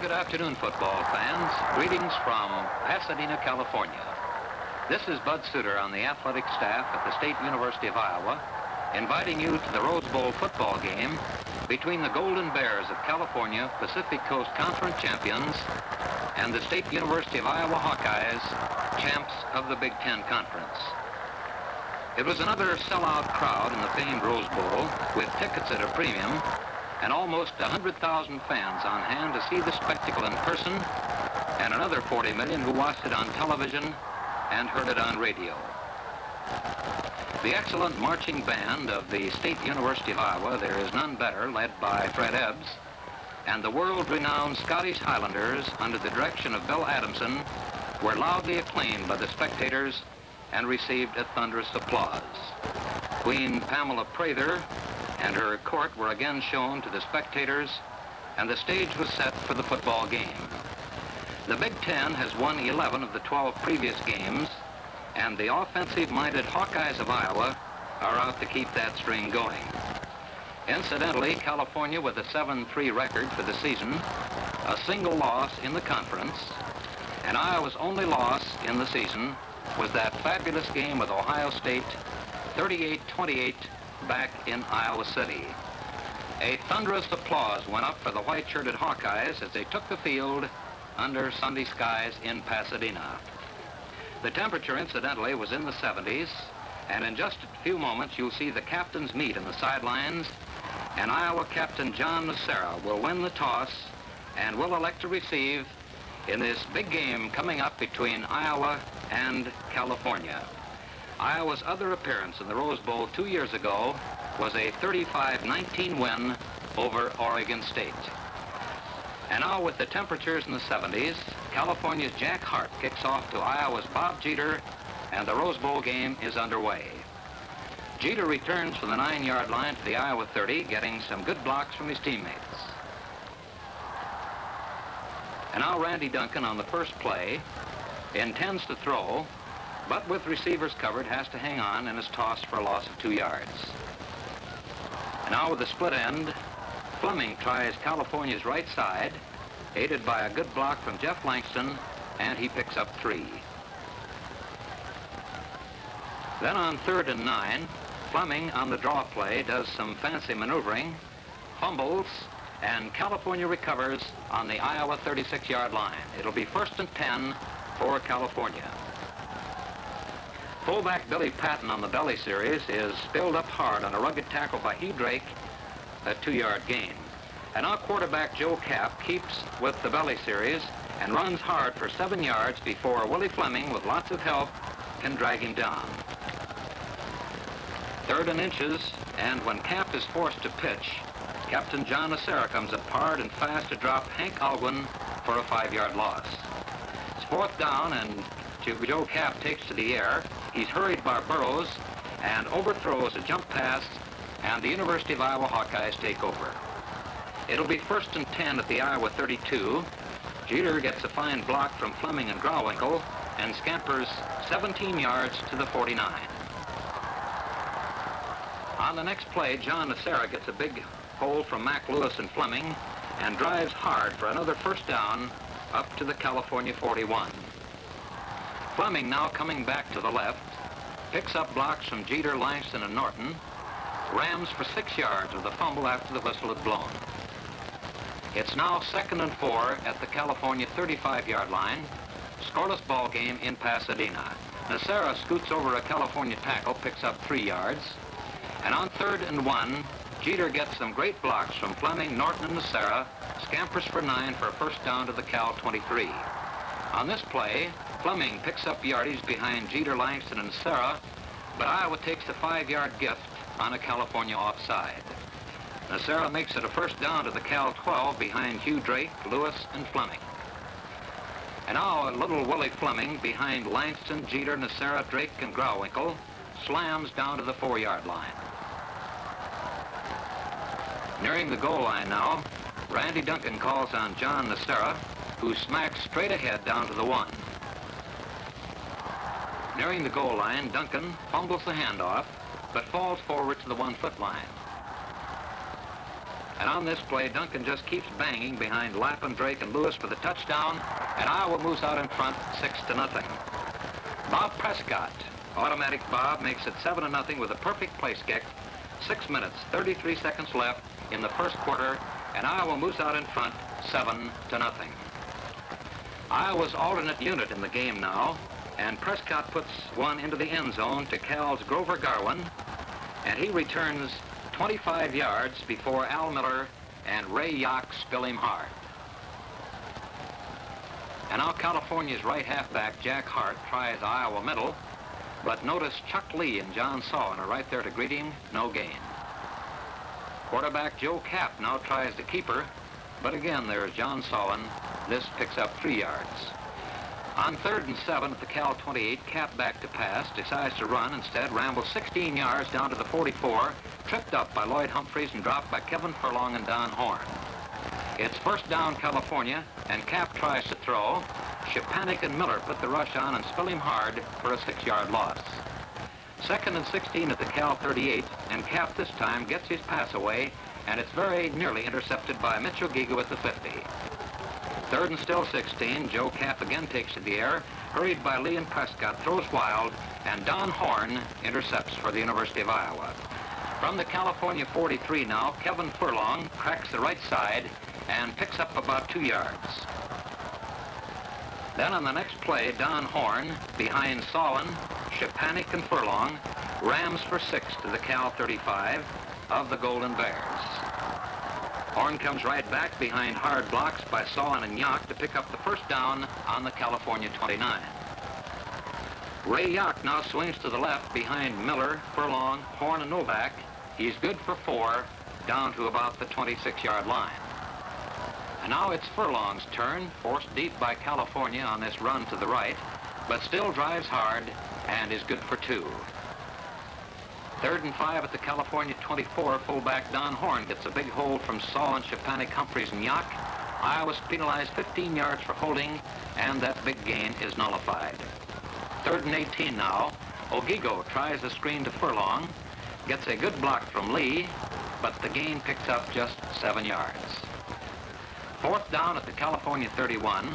good afternoon, football fans. Greetings from Pasadena, California. This is Bud Suter on the athletic staff at the State University of Iowa, inviting you to the Rose Bowl football game between the Golden Bears of California, Pacific Coast Conference champions, and the State University of Iowa Hawkeyes, champs of the Big Ten Conference. It was another sellout crowd in the famed Rose Bowl, with tickets at a premium, and almost 100,000 fans on hand to see the spectacle in person, and another 40 million who watched it on television and heard it on radio. The excellent marching band of the State University of Iowa, There Is None Better, led by Fred Ebbs, and the world-renowned Scottish Highlanders under the direction of Bill Adamson were loudly acclaimed by the spectators and received a thunderous applause. Queen Pamela Prather and her court were again shown to the spectators, and the stage was set for the football game. The Big Ten has won 11 of the 12 previous games, and the offensive-minded Hawkeyes of Iowa are out to keep that string going. Incidentally, California with a 7-3 record for the season, a single loss in the conference, and Iowa's only loss in the season was that fabulous game with Ohio State, 38-28, back in Iowa City. A thunderous applause went up for the white-shirted Hawkeyes as they took the field under Sunday skies in Pasadena. The temperature, incidentally, was in the 70s, and in just a few moments you'll see the captains meet in the sidelines, and Iowa captain John Nocera will win the toss and will elect to receive in this big game coming up between Iowa and California. Iowa's other appearance in the Rose Bowl 2 years ago was a 35-19 win over Oregon State. And now with the temperatures in the 70s, California's Jack Hart kicks off to Iowa's Bob Jeter, and the Rose Bowl game is underway. Jeter returns from the 9-yard line to the Iowa 30, getting some good blocks from his teammates. And now Randy Duncan on the first play intends to throw, but with receivers covered has to hang on and is tossed for a loss of 2 yards. And now with the split end, Fleming tries California's right side, aided by a good block from Jeff Langston, and he picks up 3. Then on 3rd and 9, Fleming on the draw play does some fancy maneuvering, fumbles, and California recovers on the Iowa 36-yard line. It'll be 1st and 10 for California. Fullback Billy Patton on the belly series is filled up hard on a rugged tackle by Hugh Drake, a 2-yard gain. And now quarterback Joe Kapp keeps with the belly series and runs hard for 7 yards before Willie Fleming, with lots of help, can drag him down. 3rd and inches, and when Kapp is forced to pitch, Captain John Nocera comes up hard and fast to drop Hank Alwyn for a 5-yard loss. It's 4th down, and Joe Kapp takes to the air. He's hurried by Burrows and overthrows a jump pass, and the University of Iowa Hawkeyes take over. It'll be 1st and 10 at the Iowa 32. Jeter gets a fine block from Fleming and Grauwinkle and scampers 17 yards to the 49. On the next play, John Nocera gets a big hole from Mac Lewis and Fleming and drives hard for another 1st down up to the California 41. Fleming now coming back to the left, picks up blocks from Jeter, Langston, and Norton, rams for 6 yards with a fumble after the whistle had blown. It's now 2nd and 4 at the California 35-yard line, scoreless ball game in Pasadena. Nocera scoots over a California tackle, picks up 3 yards, and on 3rd and 1, Jeter gets some great blocks from Fleming, Norton, and Nocera, scampers for 9 for a 1st down to the Cal 23. On this play, Fleming picks up yardage behind Jeter, Langston, and Nocera, but Iowa takes a 5-yard gift on a California offside. Nocera makes it a 1st down to the Cal 12 behind Hugh Drake, Lewis, and Fleming. And now a little Willie Fleming behind Langston, Jeter, Nocera, Drake, and Grauwinkle slams down to the 4-yard line. Nearing the goal line now, Randy Duncan calls on John Nocera, who smacks straight ahead down to the 1. Nearing the goal line, Duncan fumbles the handoff, but falls forward to the 1-foot line. And on this play, Duncan just keeps banging behind Lapham, Drake, and Lewis for the touchdown, and Iowa moves out in front 6-0. Bob Prescott, automatic Bob, makes it 7-0 with a perfect place kick. 6 minutes, 33 seconds left in the first quarter, and Iowa moves out in front 7-0. Iowa's alternate unit in the game now, and Prescott puts one into the end zone to Cal's Grover Garwin, and he returns 25 yards before Al Miller and Ray Yock spill him hard. And now California's right halfback, Jack Hart, tries Iowa middle, but notice Chuck Lee and John Sawin are right there to greet him, no gain. Quarterback Joe Kapp now tries the keeper, but again there's John Sawin. This picks up 3 yards. On 3rd and 7 at the Cal 28, Kapp back to pass, decides to run, instead rambles 16 yards down to the 44, tripped up by Lloyd Humphreys and dropped by Kevin Furlong and Don Horn. It's first down California, and Kapp tries to throw. Shepanik and Miller put the rush on and spill him hard for a 6-yard loss. 2nd and 16 at the Cal 38, and Kapp this time gets his pass away, and it's very nearly intercepted by Mitch Ogigo at the 50. 3rd and still 16, Joe Kapp again takes to the air, hurried by Lee and Prescott, throws wild, and Don Horn intercepts for the University of Iowa. From the California 43 now, Kevin Furlong cracks the right side and picks up about 2 yards. Then on the next play, Don Horn, behind Sawin, Shepanik, and Furlong, rams for 6 to the Cal 35 of the Golden Bears. Horn comes right back behind hard blocks by Sawin and Yock to pick up the first down on the California 29. Ray Yock now swings to the left behind Miller, Furlong, Horn, and Novak. He's good for 4, down to about the 26-yard line. And now it's Furlong's turn, forced deep by California on this run to the right, but still drives hard and is good for 2. 3rd and 5 at the California 24, fullback Don Horn gets a big hold from Sawin, Shepanik, Humphreys, and Yock. Iowa's penalized 15 yards for holding, and that big gain is nullified. 3rd and 18 now. Ogigo tries the screen to Furlong, gets a good block from Lee, but the gain picks up just 7 yards. 4th down at the California 31.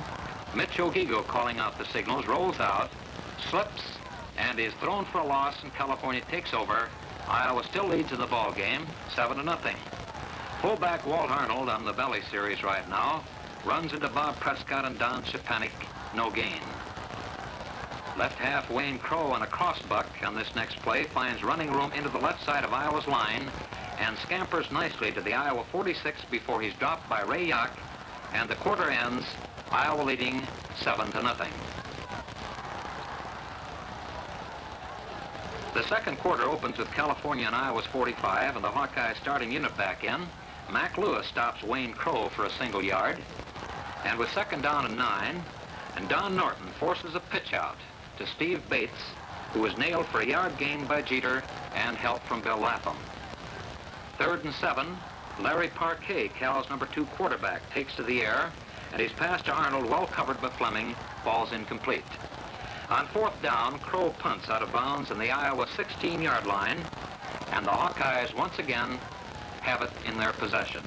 Mitch Ogigo, calling out the signals, rolls out, slips, and is thrown for a loss, and California takes over. Iowa still leads in the ball game, 7-0. Fullback Walt Arnold on the belly series right now runs into Bob Prescott and Don Shepanik, no gain. Left half Wayne Crow on a crossbuck on this next play finds running room into the left side of Iowa's line and scampers nicely to the Iowa 46 before he's dropped by Ray Yock, and the quarter ends, Iowa leading 7-0. The second quarter opens with California and Iowa's 45 and the Hawkeyes starting unit back in. Mac Lewis stops Wayne Crow for a single yard. And with 2nd down and 9, and Don Norton forces a pitch out to Steve Bates, who was nailed for a yard gain by Jeter and help from Bill Lapham. 3rd and 7, Larry Parquet, Cal's number 2 quarterback, takes to the air, and his pass to Arnold, well covered by Fleming, falls incomplete. On 4th down, Crow punts out of bounds in the Iowa 16-yard line, and the Hawkeyes once again have it in their possession.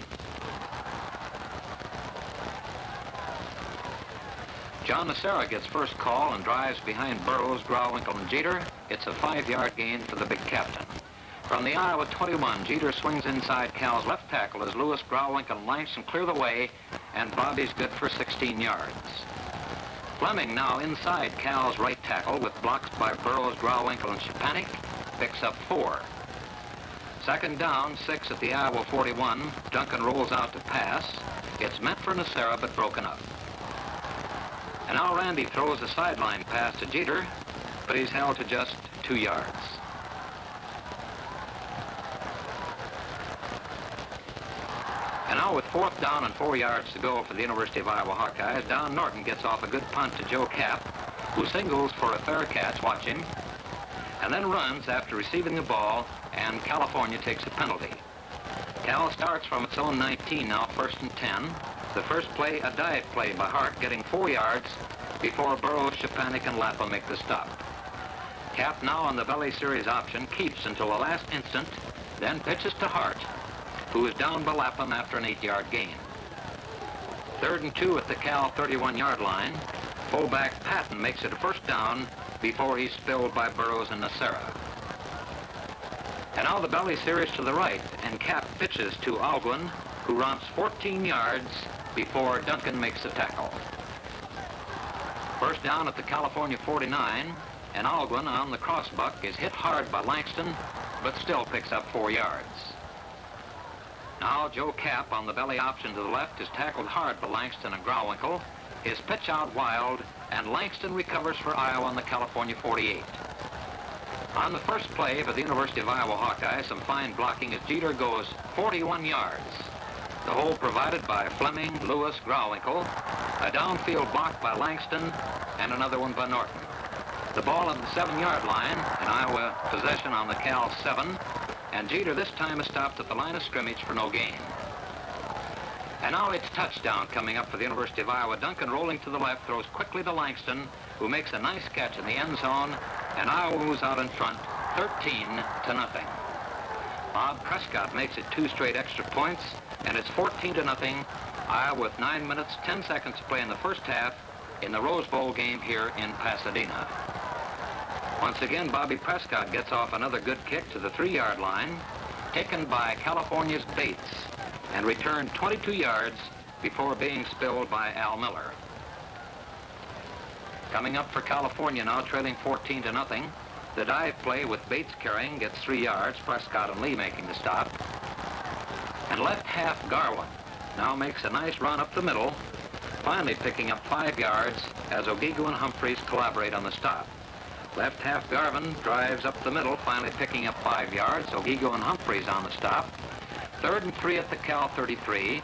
John Nacera gets first call and drives behind Burrows, Grawwinkle, and Jeter. It's a 5-yard gain for the big captain. From the Iowa 21, Jeter swings inside Cal's left tackle as Lewis, Grawwinkle, and Langston clear the way, and Bobby's good for 16 yards. Fleming now inside Cal's right tackle with blocks by Burrows, Grawwinkle, and Shepanik, picks up 4. 2nd down, 6 at the Iowa 41. Duncan rolls out to pass. It's meant for Nacera, but broken up. And now Randy throws a sideline pass to Jeter, but he's held to just 2 yards. And now with 4th down and 4 yards to go for the University of Iowa Hawkeyes, Don Norton gets off a good punt to Joe Kapp, who singles for a fair catch, watch him, and then runs after receiving the ball, and California takes a penalty. Cal starts from its own 19 now, 1st and 10. The first play, a dive play by Hart, getting 4 yards before Burrows, Shepanik, and Lapham make the stop. Kapp now on the belly series option, keeps until the last instant, then pitches to Hart. who is down by Lapham after an 8-yard gain. 3rd and 2 at the Cal 31-yard line. Fullback Patton makes it a first down before he's spilled by Burrows and Nacera. And now the belly series to the right, and Kapp pitches to Alguin, who romps 14 yards before Duncan makes the tackle. First down at the California 49, and Alguin on the crossbuck is hit hard by Langston, but still picks up 4 yards. Now Joe Kapp on the belly option to the left is tackled hard by Langston and Grauwinkle. His pitch out wild, and Langston recovers for Iowa on the California 48. On the first play for the University of Iowa Hawkeyes, some fine blocking as Jeter goes 41 yards. The hole provided by Fleming, Lewis, Grauwinkle, a downfield block by Langston, and another one by Norton. The ball on the 7-yard line, and Iowa possession on the Cal 7, and Jeter this time is stopped at the line of scrimmage for no gain. And now it's touchdown coming up for the University of Iowa. Duncan rolling to the left, throws quickly to Langston, who makes a nice catch in the end zone, and Iowa moves out in front 13-0. Bob Prescott makes it 2 straight extra points, and it's 14-0. Iowa with 9 minutes, 10 seconds to play in the first half in the Rose Bowl game here in Pasadena. Once again, Bobby Prescott gets off another good kick to the 3-yard line, taken by California's Bates, and returned 22 yards before being spilled by Al Miller. Coming up for California now, trailing 14-0. The dive play with Bates carrying gets 3 yards, Prescott and Lee making the stop. And left half Garland now makes a nice run up the middle, finally picking up 5 yards as Ogigo and Humphreys collaborate on the stop. Left half Garvin drives up the middle, finally picking up 5 yards, Ogigo and Humphreys on the stop. 3rd and 3 at the Cal 33,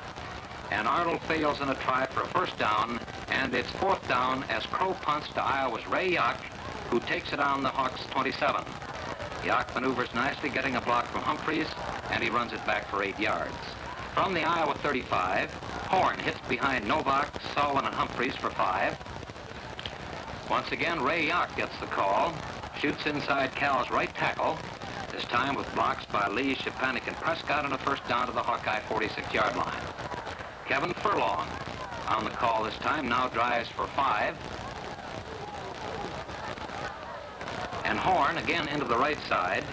and Arnold fails in a try for a first down, and it's 4th down as Crow punts to Iowa's Ray Yock, who takes it on the Hawks 27. Yock maneuvers nicely, getting a block from Humphreys, and he runs it back for 8 yards. From the Iowa 35, Horn hits behind Novak, Sullivan, and Humphreys for 5. Once again, Ray Yock gets the call, shoots inside Cal's right tackle, this time with blocks by Lee, Shepanik, and Prescott, and a first down to the Hawkeye 46-yard line. Kevin Furlong on the call this time, now drives for 5. And Horn, again into the right side,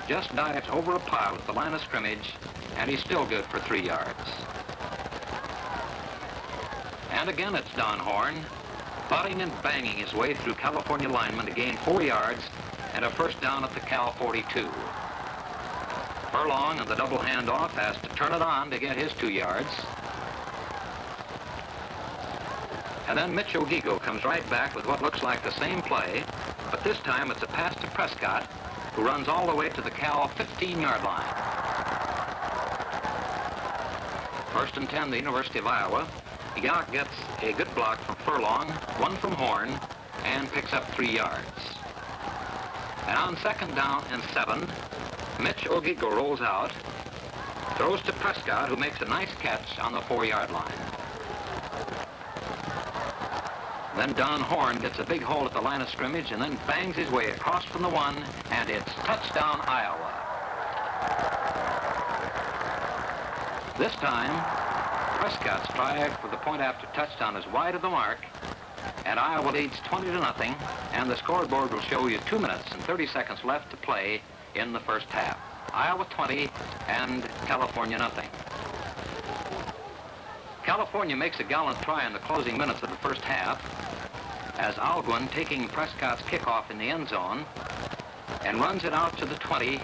just dives over a pile at the line of scrimmage, and he's still good for 3 yards. And again it's Don Horn, butting and banging his way through California linemen to gain 4 yards, and a first down at the Cal 42. Furlong on the double handoff has to turn it on to get his 2 yards. And then Mitch Ogigo comes right back with what looks like the same play, but this time it's a pass to Prescott, who runs all the way to the Cal 15-yard line. 1st and 10, the University of Iowa. Yock gets a good block from Furlong, 1 from Horn, and picks up 3 yards. And on 2nd down and 7, Mitch Ogigo rolls out, throws to Prescott, who makes a nice catch on the 4-yard line. Then Don Horn gets a big hole at the line of scrimmage and then bangs his way across from the 1, and it's touchdown Iowa. This time, Prescott's drive for the point after touchdown is wide of the mark, and Iowa leads 20-0, and the scoreboard will show you 2 minutes and 30 seconds left to play in the first half. Iowa 20 and California nothing. California makes a gallant try in the closing minutes of the first half as Alguin taking Prescott's kickoff in the end zone and runs it out to the 20,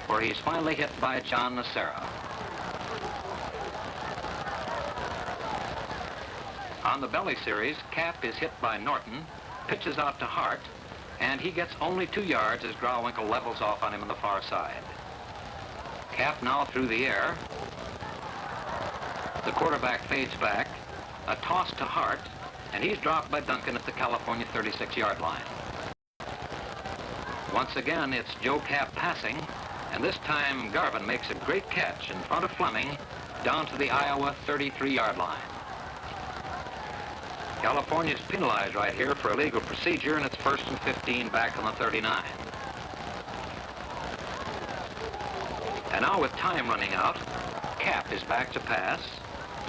where he's finally hit by John Nacera. On the belly series, Kapp is hit by Norton, pitches out to Hart, and he gets only 2 yards as Grauwinkle levels off on him on the far side. Kapp now through the air. The quarterback fades back, a toss to Hart, and he's dropped by Duncan at the California 36-yard line. Once again, it's Joe Kapp passing, and this time Garvin makes a great catch in front of Fleming down to the Iowa 33-yard line. California's penalized right here for illegal procedure, and it's 1st and 15 back on the 39. And now with time running out, Kapp is back to pass,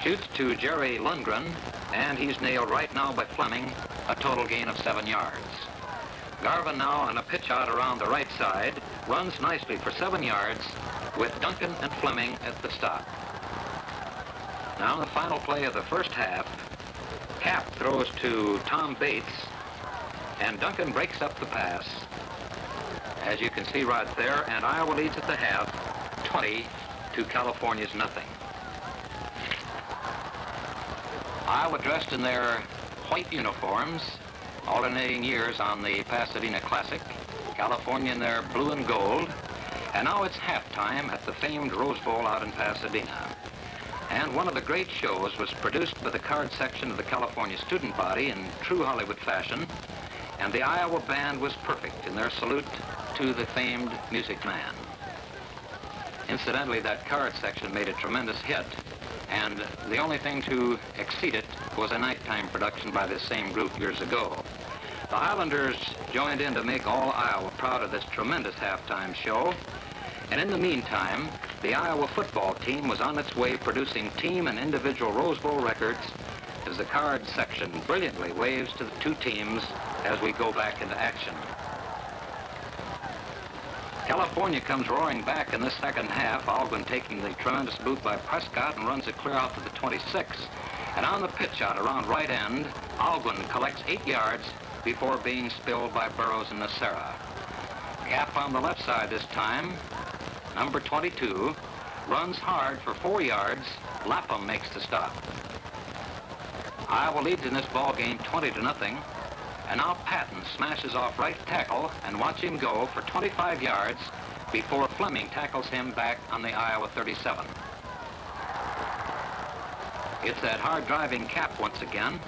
shoots to Jerry Lundgren, and he's nailed right now by Fleming, a total gain of 7 yards. Garvin now on a pitch out around the right side, runs nicely for 7 yards with Duncan and Fleming at the stop. Now in the final play of the first half, Kapp throws to Tom Bates, and Duncan breaks up the pass, as you can see right there, and Iowa leads at the half, 20 to California's nothing. Iowa dressed in their white uniforms, alternating years on the Pasadena Classic, California in their blue and gold, and now it's halftime at the famed Rose Bowl out in Pasadena. And one of the great shows was produced by the card section of the California student body in true Hollywood fashion, and the Iowa band was perfect in their salute to the famed music man. Incidentally, that card section made a tremendous hit, and the only thing to exceed it was a nighttime production by this same group years ago. The Highlanders joined in to make all Iowa proud of this tremendous halftime show, and in the meantime, the Iowa football team was on its way producing team and individual Rose Bowl records as the card section brilliantly waves to the two teams as we go back into action. California comes roaring back in this second half, Algren taking the tremendous boot by Prescott and runs it clear out to the 26. And on the pitch out around right end, Algren collects 8 yards before being spilled by Burroughs and Nacera. Kapp on the left side this time, number 22, runs hard for 4 yards. Lapham makes the stop. Iowa leads in this ball game 20-0, and now Patton smashes off right tackle, and watch him go for 25 yards before Fleming tackles him back on the Iowa 37. It's that hard-driving Kapp once again,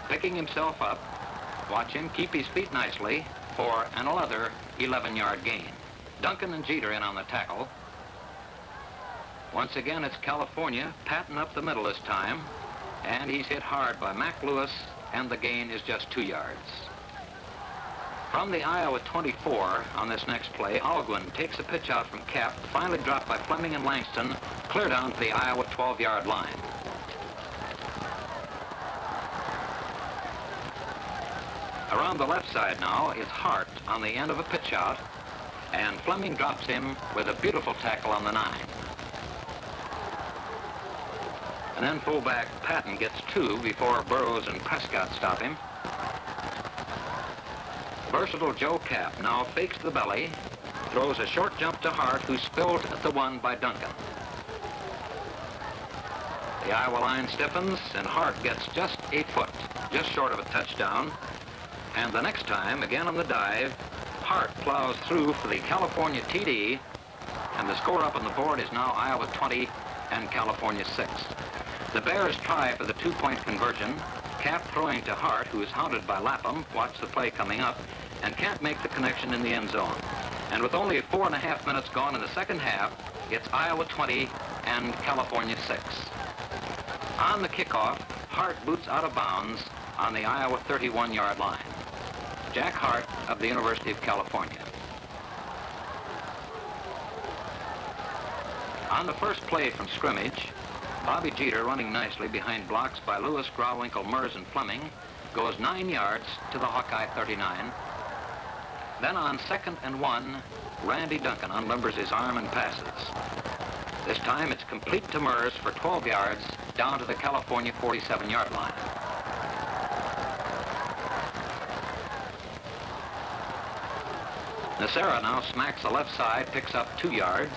picking himself up. Watch him keep his feet nicely for another 11-yard gain. Duncan and Jeter in on the tackle. Once again, it's California, Patton up the middle this time, and he's hit hard by Mac Lewis, and the gain is just 2 yards. From the Iowa 24 on this next play, Algren takes a pitch out from Kapp, finally dropped by Fleming and Langston, clear down to the Iowa 12-yard line. Around the left side now is Hart on the end of a pitch out, and Fleming drops him with a beautiful tackle on the 9. And then fullback Patton gets 2 before Burroughs and Prescott stop him. Versatile Joe Kapp now fakes the belly, throws a short jump to Hart, who's spilled at the 1 by Duncan. The Iowa line stiffens, and Hart gets just 8 foot, just short of a touchdown. And the next time, again on the dive, Hart plows through for the California TD, and the score up on the board is now Iowa 20 and California 6. The Bears try for the 2-point conversion. Kapp throwing to Hart, who is hounded by Lapham. Watch the play coming up, and can't make the connection in the end zone. And with only 4.5 minutes gone in the second half, it's Iowa 20 and California 6. On the kickoff, Hart boots out of bounds on the Iowa 31-yard line. Jack Hart of the University of California. On the first play from scrimmage, Bobby Jeter, running nicely behind blocks by Lewis, Grawwinkle, Mers, and Fleming, goes 9 yards to the Hawkeye 39. Then on 2nd and 1, Randy Duncan unlimbers his arm and passes. This time it's complete to Mers for 12 yards down to the California 47-yard line. Nacera now smacks the left side, picks up 2 yards.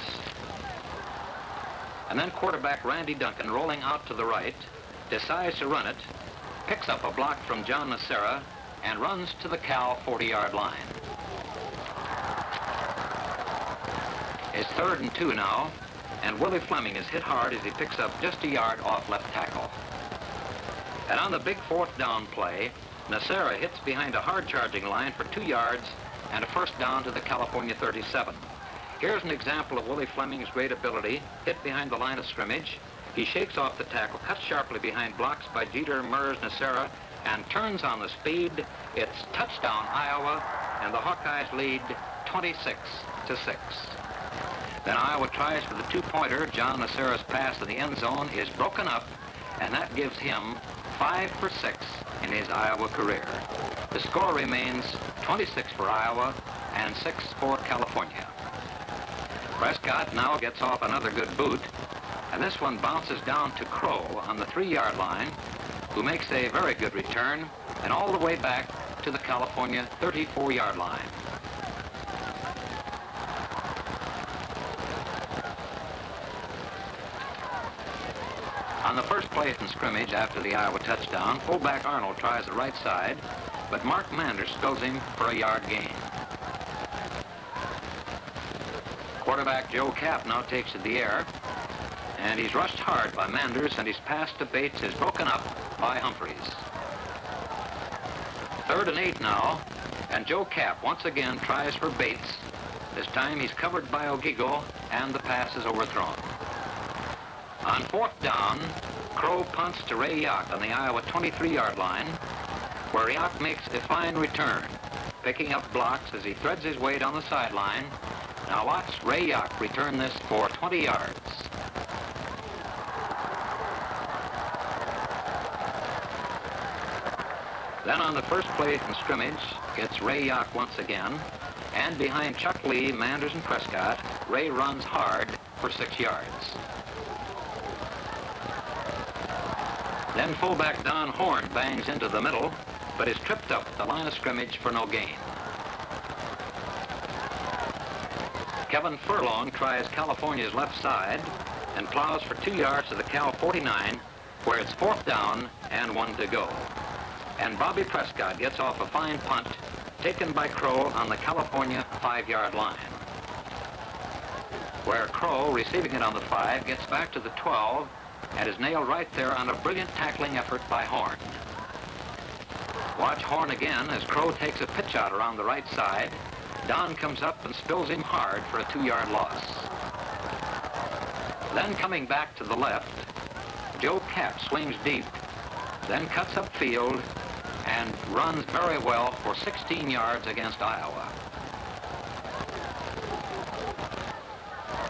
And then quarterback Randy Duncan, rolling out to the right, decides to run it, picks up a block from John Nacera, and runs to the Cal 40-yard line. It's 3rd and 2 now, and Willie Fleming is hit hard as he picks up just a yard off left tackle. And on the big 4th down play, Nacera hits behind a hard-charging line for 2 yards and a first down to the California 37. Here's an example of Willie Fleming's great ability, hit behind the line of scrimmage. He shakes off the tackle, cuts sharply behind blocks by Jeter, Mers, Nacera, and turns on the speed. It's touchdown Iowa, and the Hawkeyes lead 26-6. Then Iowa tries for the two-pointer. John Nacera's pass to the end zone is broken up, and that gives him 5 for 6 in his Iowa career. The score remains 26 for Iowa and 6 for California. Prescott now gets off another good boot, and this one bounces down to Crow on the 3-yard line, who makes a very good return and all the way back to the California 34-yard line. On the first play in scrimmage after the Iowa touchdown, fullback Arnold tries the right side, but Mark Manders spills him for a yard gain. Quarterback Joe Kapp now takes to the air, and he's rushed hard by Manders, and his pass to Bates is broken up by Humphreys. 3rd and 8 now, and Joe Kapp once again tries for Bates. This time he's covered by Ogigo, and the pass is overthrown. On 4th down, Crow punts to Ray Yock on the Iowa 23-yard line, where Yock makes a fine return, picking up blocks as he threads his way down the sideline. Now watch Ray Yock return this for 20 yards. Then on the first play in scrimmage, it's Ray Yock once again, and behind Chuck Lee, Manders, and Prescott, Ray runs hard for 6 yards. Then fullback Don Horn bangs into the middle, but is tripped up at the line of scrimmage for no gain. Kevin Furlong tries California's left side and plows for 2 yards to the Cal 49, where it's 4th down and 1 to go. And Bobby Prescott gets off a fine punt taken by Crow on the California 5-yard line, where Crow, receiving it on the 5, gets back to the 12 and is nailed right there on a brilliant tackling effort by Horn. Watch Horn again as Crow takes a pitch out around the right side. Don comes up and spills him hard for a 2-yard loss. Then coming back to the left, Joe Kapp swings deep, then cuts upfield and runs very well for 16 yards against Iowa.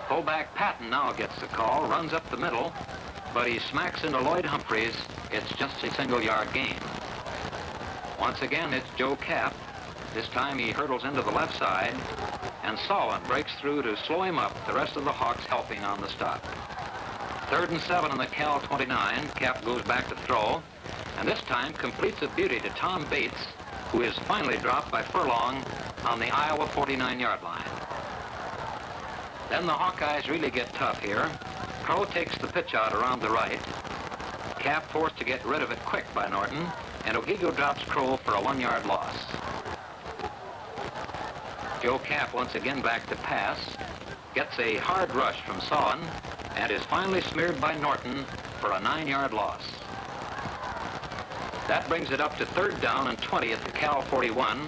Fullback Patton now gets the call, runs up the middle, but he smacks into Lloyd Humphreys. It's just a single-yard gain. Once again, it's Joe Kapp. This time he hurdles into the left side, and Solon breaks through to slow him up, the rest of the Hawks helping on the stop. 3rd and 7 on the Cal 29. Kapp goes back to throw, and this time completes a beauty to Tom Bates, who is finally dropped by Furlong on the Iowa 49-yard line. Then the Hawkeyes really get tough here. Crow takes the pitch out around the right. Kapp forced to get rid of it quick by Norton, and Ogigo drops Crow for a 1-yard loss. Joe Kapp once again back to pass, gets a hard rush from Solon, and is finally smeared by Norton for a 9-yard loss. That brings it up to 3rd down and 20 at the Cal 41,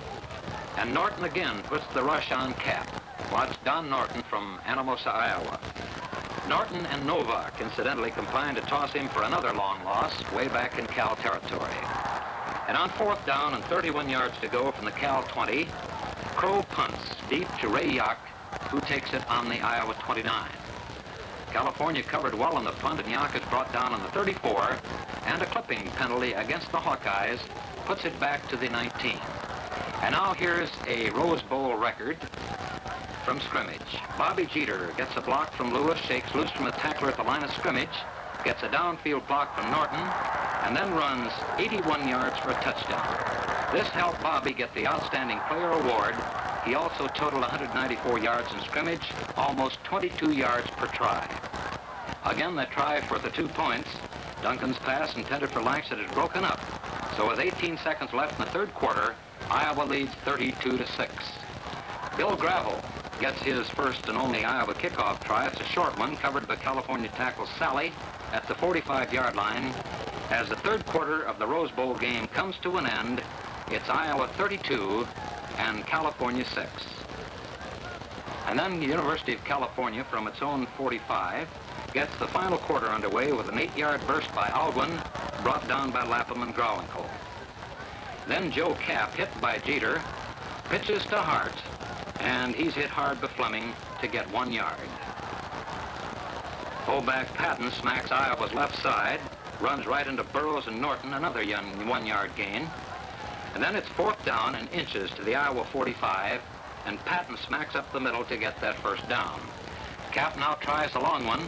and Norton again puts the rush on Kapp. Watch Don Norton from Anamosa, Iowa. Norton and Novak incidentally combined to toss him for another long loss way back in Cal territory. And on 4th down and 31 yards to go from the Cal 20, Crow punts deep to Ray Yock, who takes it on the Iowa 29. California covered well on the punt, and Yock is brought down on the 34, and a clipping penalty against the Hawkeyes puts it back to the 19. And now here's a Rose Bowl record from scrimmage. Bobby Jeter gets a block from Lewis, shakes loose from a tackler at the line of scrimmage, gets a downfield block from Norton, and then runs 81 yards for a touchdown. This helped Bobby get the Outstanding Player Award. He also totaled 194 yards in scrimmage, almost 22 yards per try. Again, the try for the 2 points. Duncan's pass intended for Langston is broken up. So with 18 seconds left in the 3rd quarter, Iowa leads 32-6. Bill Gravel gets his first and only Iowa kickoff try. It's a short one, covered by California tackle Sally at the 45-yard line. As the 3rd quarter of the Rose Bowl game comes to an end, it's Iowa 32 and California 6. And then the University of California, from its own 45, gets the final quarter underway with an 8-yard burst by Aldwin, brought down by Lapham and Grauenkel. Then Joe Kapp, hit by Jeter, pitches to Hart, and he's hit hard by Fleming to get 1 yard. Fullback Patton smacks Iowa's left side, runs right into Burroughs and Norton, another young 1-yard gain. And then it's 4th down and inches to the Iowa 45, and Patton smacks up the middle to get that first down. Kapp now tries a long one.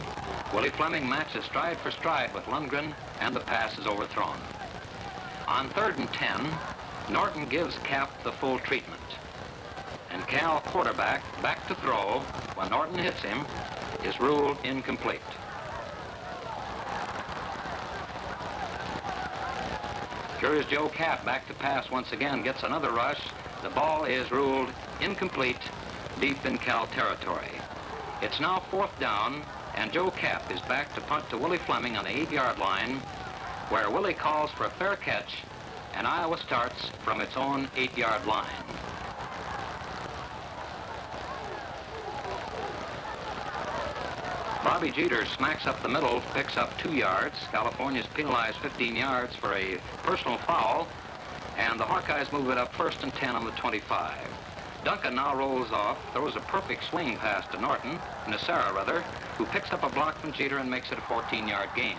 Willie Fleming matches stride for stride with Lundgren, and the pass is overthrown. On 3rd and 10, Norton gives Kapp the full treatment. And Cal, quarterback, back to throw when Norton hits him, is ruled incomplete. Curious Joe Kapp back to pass once again, gets another rush. The ball is ruled incomplete deep in Cal territory. It's now 4th down, and Joe Kapp is back to punt to Willie Fleming on the 8-yard line, where Willie calls for a fair catch, and Iowa starts from its own 8-yard line. Bobby Jeter smacks up the middle, picks up 2 yards. California's penalized 15 yards for a personal foul, and the Hawkeyes move it up 1st and 10 on the 25. Duncan now rolls off, throws a perfect swing pass to Norton, Nacera rather, who picks up a block from Jeter and makes it a 14-yard gain.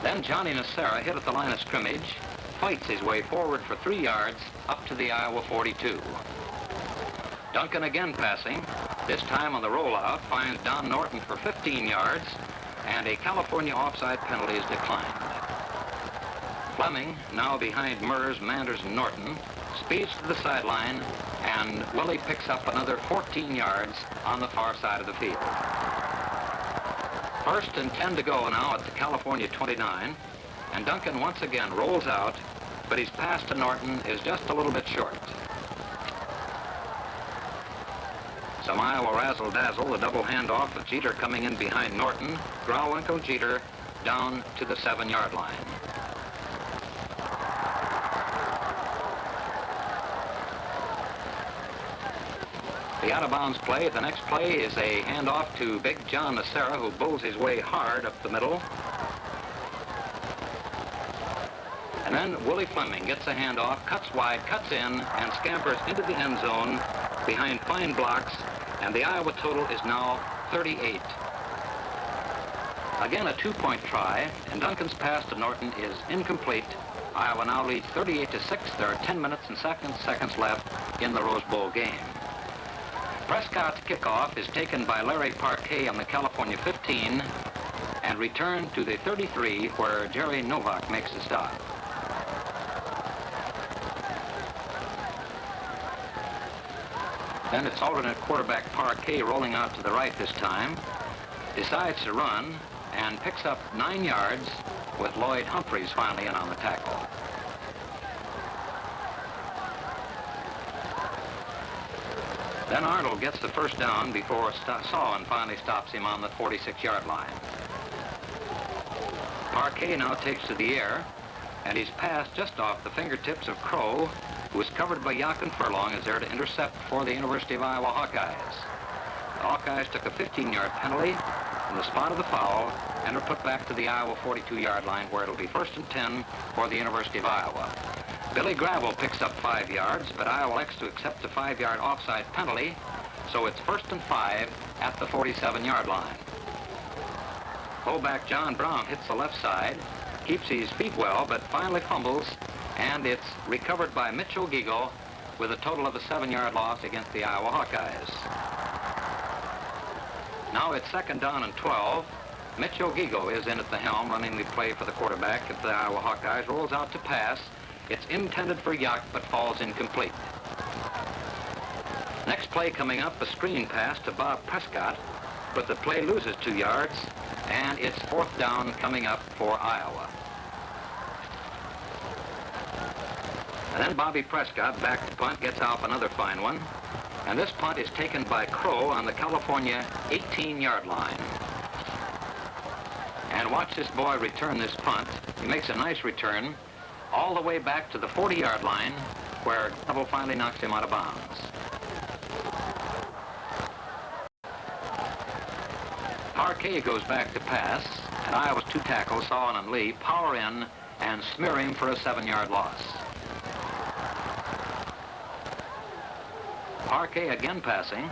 Then Johnny Nacera, hit at the line of scrimmage, fights his way forward for 3 yards up to the Iowa 42. Duncan again passing, this time on the rollout, finds Don Norton for 15 yards, and a California offside penalty is declined. Fleming, now behind Murs, Manders, and Norton, speeds to the sideline, and Willie picks up another 14 yards on the far side of the field. 1st and 10 to go now at the California 29, and Duncan once again rolls out, but his pass to Norton is just a little bit short. Some Iowa razzle-dazzle, the double handoff with Jeter coming in behind Norton. Grauwinkle Jeter down to the 7-yard line. The out-of-bounds play, the next play is a handoff to Big John Nacera, who bulls his way hard up the middle. And then Willie Fleming gets a handoff, cuts wide, cuts in, and scampers into the end zone behind fine blocks, and the Iowa total is now 38. Again, a 2-point try, and Duncan's pass to Norton is incomplete. Iowa now leads 38-6. There are 10 minutes and seconds left in the Rose Bowl game. Prescott's kickoff is taken by Larry Parquet on the California 15 and returned to the 33, where Jerry Novak makes the stop. Then it's alternate quarterback Parquet rolling out to the right this time, decides to run, and picks up 9 yards with Lloyd Humphreys finally in on the tackle. Then Arnold gets the first down before Sawan finally stops him on the 46-yard line. Parquet now takes to the air, and he's passed just off the fingertips of Crow, who is covered by Jochen Furlong, is there to intercept for the University of Iowa Hawkeyes. The Hawkeyes took a 15-yard penalty from the spot of the foul and are put back to the Iowa 42-yard line, where it'll be 1st and 10 for the University of Iowa. Billy Gravel picks up 5 yards, but Iowa elects to accept the 5-yard offside penalty, so it's 1st and 5 at the 47-yard line. Fullback John Brown hits the left side, keeps his feet well, but finally fumbles, and it's recovered by Mitch Ogigo with a total of a 7-yard loss against the Iowa Hawkeyes. Now it's 2nd down and 12. Mitch Ogigo is in at the helm, running the play for the quarterback if the Iowa Hawkeyes rolls out to pass. It's intended for Yacht, but falls incomplete. Next play coming up, a screen pass to Bob Prescott, but the play loses 2 yards, and it's 4th down coming up for Iowa. And then Bobby Prescott, back to punt, gets off another fine one. And this punt is taken by Crow on the California 18-yard line. And watch this boy return this punt. He makes a nice return all the way back to the 40-yard line, where Gravel finally knocks him out of bounds. Parquet goes back to pass, and Iowa's 2 tackles, Sawan and Lee, power in and smear him for a 7-yard loss. Parquet again passing,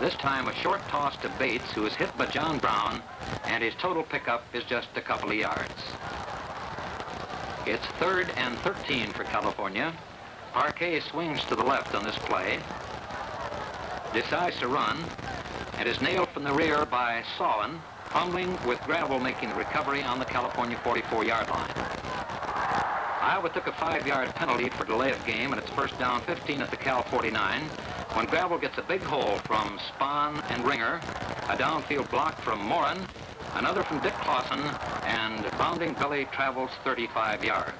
This time a short toss to Bates, who is hit by John Brown, and his total pickup is just a couple of yards. It's 3rd and 13 for California. Parquet swings to the left on this play, decides to run, and is nailed from the rear by Sawin, fumbling with Gravel making the recovery on the California 44-yard line. Iowa took a 5-yard penalty for delay of game, and it's first down 15 at the Cal 49, when Gravel gets a big hole from Spahn and Ringer, a downfield block from Morin, another from Dick Clausen, and bounding Billy travels 35 yards.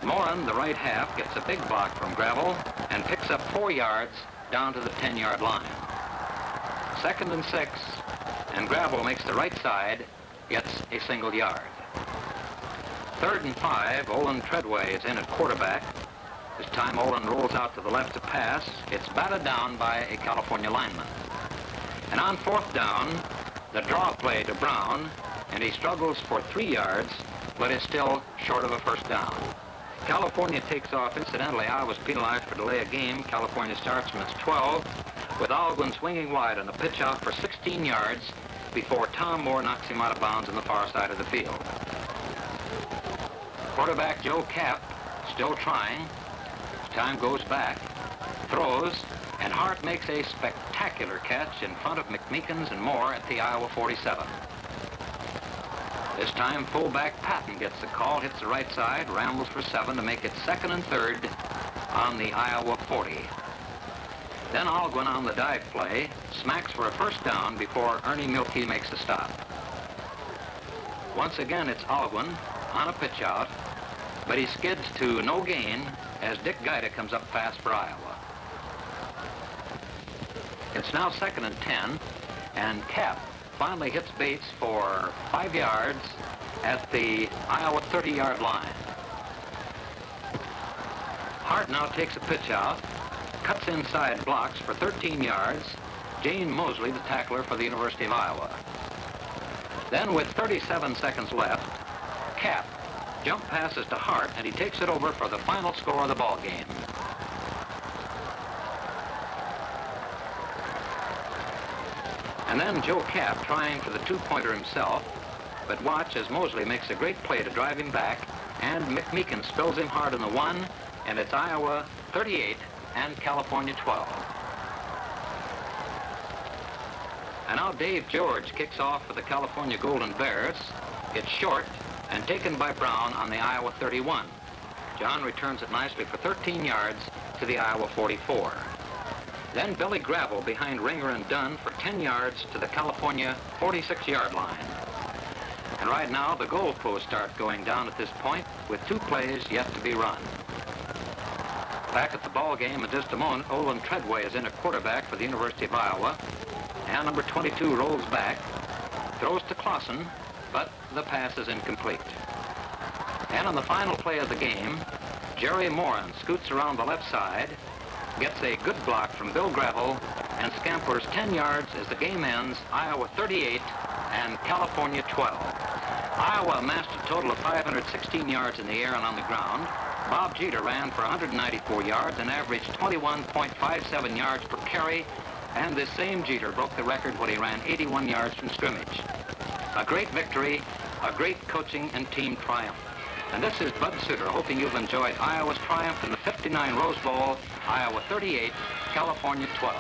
Morin, the right half, gets a big block from Gravel and picks up 4 yards down to the 10-yard line. 2nd and 6, and Gravel makes the right side, gets a single yard. 3rd and 5, Olin Treadway is in at quarterback. This time Olin rolls out to the left to pass. It's batted down by a California lineman. And on 4th down, the draw play to Brown, and he struggles for 3 yards, but is still short of a first down. California takes off. Incidentally, Iowa's penalized for delay of game. California starts from its 12, with Alguin swinging wide on a pitch out for 16 yards before Tom Moore knocks him out of bounds on the far side of the field. Quarterback Joe Kapp still trying. Time goes back, throws, and Hart makes a spectacular catch in front of McMeekins and Moore at the Iowa 47. This time, fullback Patton gets the call, hits the right side, rambles for 7 to make it 2nd and 3rd on the Iowa 40. Then Alguin on the dive play smacks for a first down before Ernie Mielke makes a stop. Once again, it's Alguin on a pitch out, but he skids to no gain as Dick Guida comes up fast for Iowa. It's now 2nd and 10, and Kapp finally hits Bates for 5 yards at the Iowa 30-yard line. Hart now takes a pitch out, cuts inside, blocks for 13 yards. Jane Mosley, the tackler for the University of Iowa. Then with 37 seconds left, Kapp jump passes to Hart, and he takes it over for the final score of the ball game. And then Joe Kapp trying for the 2-pointer himself, but watch as Mosley makes a great play to drive him back, and McMeekins spills him hard on the 1, and it's Iowa 38 and California 12. And now Dave George kicks off for the California Golden Bears. It's short and taken by Brown on the Iowa 31. John returns it nicely for 13 yards to the Iowa 44. Then Billy Gravel behind Ringer and Dunn for 10 yards to the California 46-yard line. And right now, the goalposts start going down at this point with 2 plays yet to be run. Back at the ball game in just a moment, Olin Treadway is in at quarterback for the University of Iowa. And number 22 rolls back, throws to Clausen, but the pass is incomplete. And on the final play of the game, Jerry Morin scoots around the left side, gets a good block from Bill Gravel, and scampers 10 yards as the game ends, Iowa 38 and California 12. Iowa amassed a total of 516 yards in the air and on the ground. Bob Jeter ran for 194 yards and averaged 21.57 yards per carry, and this same Jeter broke the record when he ran 81 yards from scrimmage. A great victory, a great coaching and team triumph. And this is Bud Suter, hoping you've enjoyed Iowa's triumph in the '59 Rose Bowl, Iowa 38, California 12.